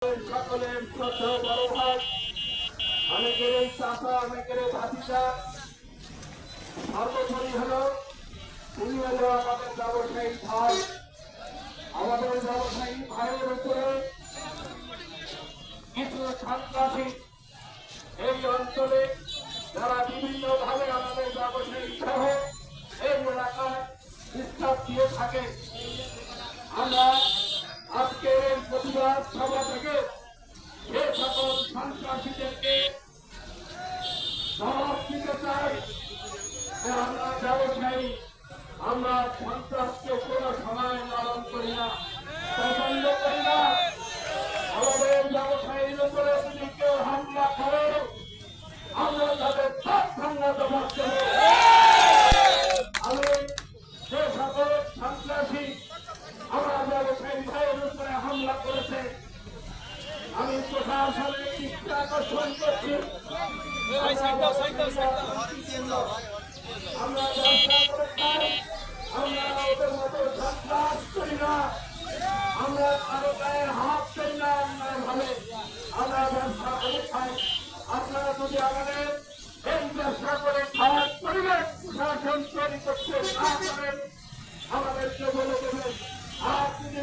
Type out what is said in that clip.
সকলের শ্রদ্ধা বড় ভাই, অনেকের চাষা, অনেকের ভাতিজা, সর্বোপরি হলো তিনি হলো আমাদের ব্যবসায়ী ভাই। আমাদের ব্যবসায়ী ভাইয়ের উপরে কিছু সন্ত্রাসী এই অঞ্চলে যারা বিভিন্ন ভাবে আমাদের ব্যবসায়ী সহ এই এলাকায় বিস্তার দিয়ে থাকে। আমরা আজকের এই প্রতিবাদ সভা থেকে সে সকল সন্ত্রাসীদেরকে জবাব দিতে চাই যে আমরা ব্যবসায়ী, আমরা সন্ত্রাসকে কোনো সময় লালন করি না, পছন্দ করি না। আমাদের ব্যবসায়ীর উপরে যদি কেউ হামলা করে আমরা তাদের তৎক্ষণাৎ জবাব দেব। আমি সে সকল সন্ত্রাসী আমার ব্যবসায়ী ভাইয়ের উপরে হামলা করেছে, আমি প্রশাসনের দৃষ্টি আকর্ষণ করছি। আমরা ওদের মতো সন্ত্রাস করি না, আমরা কারো গায়ে হাত করি না অন্যায় ভাবে, আমরা ব্যবসা করে খাই। আপনারা যদি আমাদের এই ব্যবসা করে খাওয়ার পরিবেশ প্রশাসন তৈরি করতে না পারেন আমাদেরকে বলে দেবেন। আর যদি